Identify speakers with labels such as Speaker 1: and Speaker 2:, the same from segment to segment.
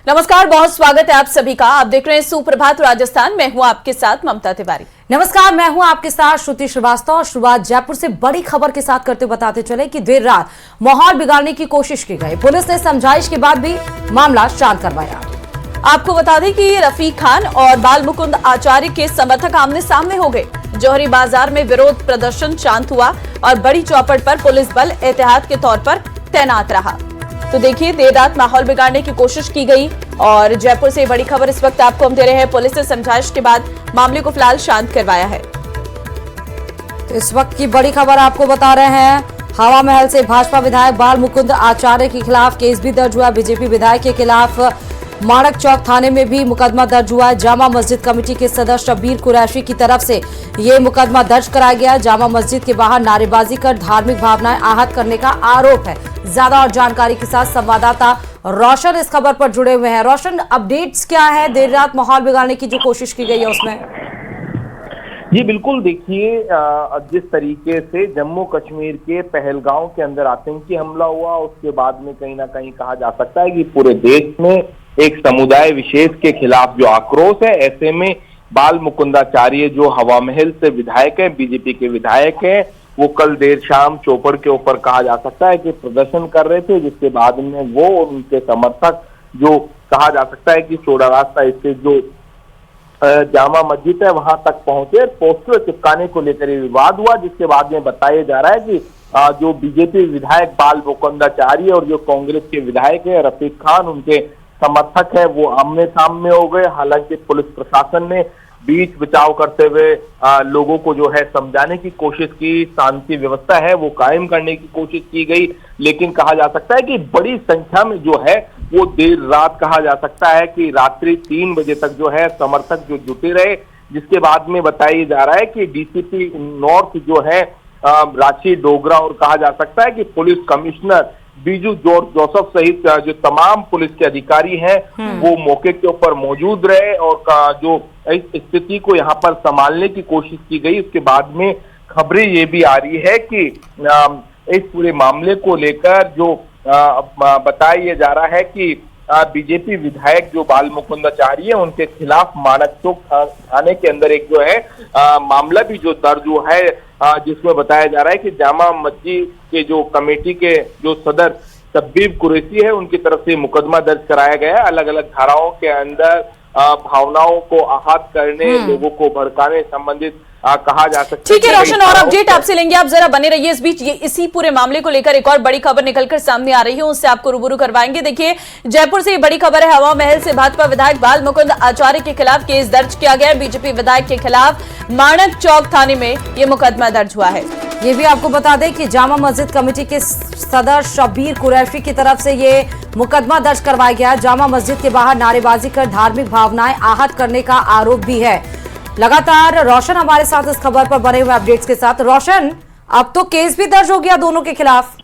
Speaker 1: नमस्कार, बहुत स्वागत है आप सभी का। आप देख रहे हैं सुप्रभात राजस्थान। मैं हूं आपके साथ ममता तिवारी।
Speaker 2: नमस्कार, मैं हूं आपके साथ श्रुति श्रीवास्तव। और शुरुआत जयपुर से बड़ी खबर के साथ करते बताते चले कि देर रात माहौल बिगाड़ने की कोशिश की गई। पुलिस ने समझाइश के बाद भी मामला शांत करवाया।
Speaker 1: आपको बता दें कि रफीक खान और बाल मुकुंद आचार्य के समर्थक आमने सामने हो गए। जौहरी बाजार में विरोध प्रदर्शन शांत हुआ और बड़ी चौपट पर पुलिस बल एहतियात के तौर पर तैनात रहा। तो देखिए, देर रात माहौल बिगाड़ने की कोशिश की गई और जयपुर से बड़ी खबर इस वक्त आपको हम दे रहे हैं। पुलिस ने समझाइश के बाद मामले को फिलहाल शांत करवाया है।
Speaker 2: तो इस वक्त की बड़ी खबर आपको बता रहे हैं। हवा महल से भाजपा विधायक बाल मुकुंद आचार्य के खिलाफ केस भी दर्ज हुआ। बीजेपी विधायक के खिलाफ माणक चौक थाने में भी मुकदमा दर्ज हुआ है। जामा मस्जिद कमेटी के सदस्य शब्बीर कुरैशी की तरफ से ये मुकदमा दर्ज कराया गया। जामा मस्जिद के बाहर नारेबाजी कर धार्मिक भावनाएं आहत करने का आरोप है। ज्यादा और जानकारी के साथ संवाददाता रोशन इस खबर पर जुड़े हुए हैं। रोशन, अपडेट्स क्या है? देर रात माहौल बिगाड़ने की जो कोशिश की गई है उसमें।
Speaker 3: जी बिल्कुल, देखिए जिस तरीके से जम्मू कश्मीर के पहलगांव के अंदर आतंकी हमला हुआ, उसके बाद में कहीं ना कहीं कहा जा सकता है कि पूरे देश में एक समुदाय विशेष के खिलाफ जो आक्रोश है, ऐसे में बाल मुकुंदाचार्य जो हवा महल से विधायक है, बीजेपी के विधायक है, वो कल देर शाम चौपड़ के ऊपर कहा जा सकता है कि प्रदर्शन कर रहे थे, जिसके बाद में वो और उनके समर्थक जो कहा जा सकता है कि चौड़ा रास्ता इससे जो जामा मस्जिद है वहां तक पहुंचे। पोस्टर चिपकाने को लेकर ये विवाद हुआ, जिसके बाद में बताया जा रहा है कि जो बीजेपी विधायक बाल मुकुंदाचार्य और जो कांग्रेस के विधायक है रफीक खान, उनके समर्थक है, वो आमने सामने हो गए। हालांकि पुलिस प्रशासन ने बीच बचाव करते हुए लोगों को जो है समझाने की कोशिश की, शांति व्यवस्था है वो कायम करने की कोशिश की गई, लेकिन कहा जा सकता है कि बड़ी संख्या में जो है वो देर रात कहा जा सकता है कि रात्रि 3 बजे तक जो है समर्थक जो जुटे रहे, जिसके बाद में बताया जा रहा है कि डीसीपी नॉर्थ जो है रांची डोगरा और कहा जा सकता है कि police commissioner Biju George Joseph सहित जो तमाम पुलिस के अधिकारी हैं वो मौके के ऊपर मौजूद रहे और जो इस स्थिति को यहाँ पर संभालने की कोशिश की गई। उसके बाद में खबरें ये भी आ रही है कि इस पूरे मामले को लेकर जो बताया जा रहा है कि बीजेपी विधायक जो बाल मुकुंदाचार्य उनके खिलाफ माणक चौक थाने के अंदर एक जो है मामला भी जो दर्ज हुआ है, जिसमें बताया जा रहा है कि जामा मस्जिद के जो कमेटी के जो सदर शब्बीर कुरैशी है, उनकी तरफ से मुकदमा दर्ज कराया गया है। अलग अलग धाराओं के अंदर भावनाओं को आहत करने, लोगों को भड़काने संबंधित कहा जा सकता है।
Speaker 1: ठीक है रोशन, और अपडेट आपसे लेंगे, आप जरा बने रहिए। इस बीच इसी पूरे मामले को लेकर एक और बड़ी खबर निकलकर सामने आ रही है, उससे आपको रूबरू करवाएंगे। देखिए, जयपुर से ये बड़ी खबर है। हवा महल से भाजपा विधायक बाल मुकुंद आचार्य के खिलाफ केस दर्ज किया गया है। बीजेपी विधायक के खिलाफ माणक चौक थाने में ये मुकदमा दर्ज हुआ है।
Speaker 2: ये भी आपको बता दें कि जामा मस्जिद कमेटी के सदर शब्बीर कुरैशी की तरफ से ये मुकदमा दर्ज करवाया गया। जामा मस्जिद के बाहर नारेबाजी कर धार्मिक भावनाएं आहत करने का आरोप भी है। लगातार रोशन हमारे साथ इस खबर पर बने हुए अपडेट्स के साथ। रोशन, अब तो केस भी दर्ज हो गया दोनों के खिलाफ।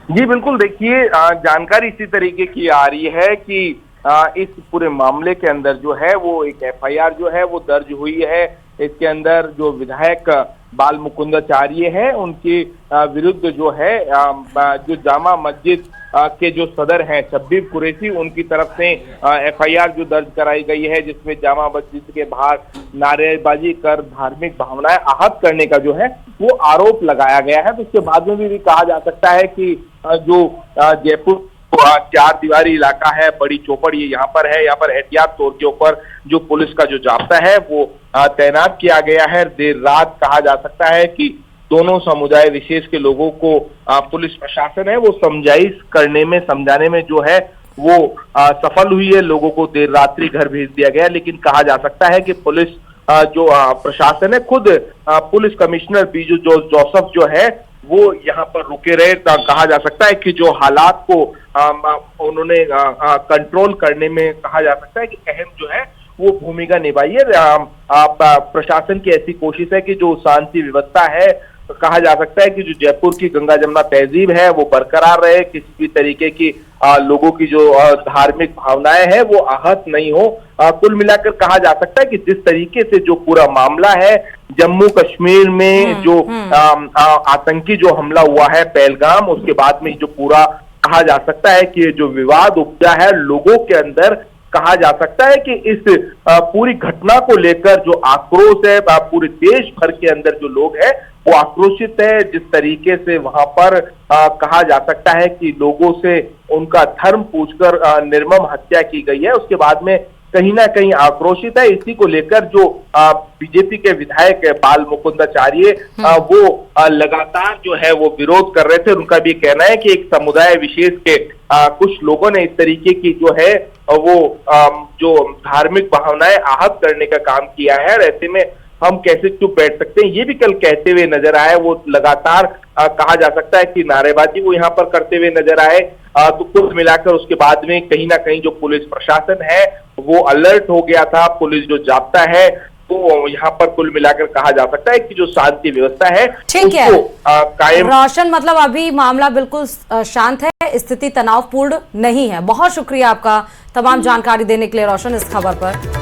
Speaker 3: जी बिल्कुल, देखिए जानकारी इसी तरीके की आ रही है कि इस पूरे मामले के अंदर जो है वो एक एफआईआर जो है वो दर्ज हुई है। इसके अंदर जो विधायक बाल मुकुंदाचार्य है उनके विरुद्ध जो है जो जामा मस्जिद के जो सदर हैं शब्बीर कुरैशी, उनकी तरफ से एफआईआर जो दर्ज कराई गई है, जिसमें जामा मस्जिद के बाहर नारेबाजी कर धार्मिक भावनाएं आहत करने का जो है वो आरोप लगाया गया है। तो उसके बाद में भी कहा जा सकता है कि जो जयपुर 4 दीवारी इलाका है, बड़ी चौपड़ ये यहाँ पर है, यहाँ पर एहतियात तौर के ऊपर जो पुलिस का जो जाब्ता है वो तैनात किया गया है। देर रात कहा जा सकता है कि दोनों समुदाय विशेष के लोगों को पुलिस प्रशासन है वो समझाने में जो है वो सफल हुई है। लोगों को देर रात्रि घर भेज दिया गया, लेकिन कहा जा सकता है कि पुलिस जो प्रशासन है, खुद police commissioner Biju George Joseph जो है वो यहाँ पर रुके रहे। कहा जा सकता है कि जो हालात को उन्होंने कंट्रोल करने में कहा जा सकता है कि अहम जो है वो भूमिका निभाई है। प्रशासन की ऐसी कोशिश है कि जो शांति व्यवस्था है, कहा जा सकता है कि जो जयपुर की गंगा जमुना तहजीब है वो बरकरार रहे, किसी भी तरीके की लोगों की जो धार्मिक भावनाएं हैं वो आहत नहीं हो। कुल मिलाकर कहा जा सकता है कि जिस तरीके से जो पूरा मामला है जम्मू कश्मीर में जो आतंकी जो हमला हुआ है पहलगाम, उसके बाद में जो पूरा कहा जा सकता है कि जो विवाद उपजा है लोगों के अंदर, कहा जा सकता है कि इस पूरी घटना को लेकर जो आक्रोश है पूरे देश भर के अंदर जो लोग हैं वो आक्रोशित है। जिस तरीके से वहां पर कहा जा सकता है कि लोगों से उनका धर्म पूछकर निर्मम हत्या की गई है, उसके बाद में कहीं ना कहीं आक्रोशित है। इसी को लेकर जो बीजेपी के विधायक बाल मुकुंद आचार्य वो लगातार जो है वो विरोध कर रहे थे। उनका भी कहना है कि एक समुदाय विशेष के कुछ लोगों ने इस तरीके की जो है वो जो धार्मिक भावनाएं आहत करने का काम किया है, और ऐसे में हम कैसे चुप बैठ सकते हैं, ये भी कल कहते हुए नजर आए। वो लगातार कहा जा सकता है कि नारेबाजी वो यहाँ पर करते हुए नजर आए। तो कुल मिलाकर उसके बाद में कहीं ना कहीं जो पुलिस प्रशासन है वो अलर्ट हो गया था। पुलिस जो जाब्ता है तो यहाँ पर कुल मिलाकर कहा जा सकता है कि जो शांति व्यवस्था है
Speaker 2: ठीक है
Speaker 3: कायम।
Speaker 2: रोशन, मतलब अभी मामला बिल्कुल शांत है, स्थिति तनावपूर्ण नहीं है। बहुत शुक्रिया आपका तमाम जानकारी देने के लिए रोशन इस खबर पर।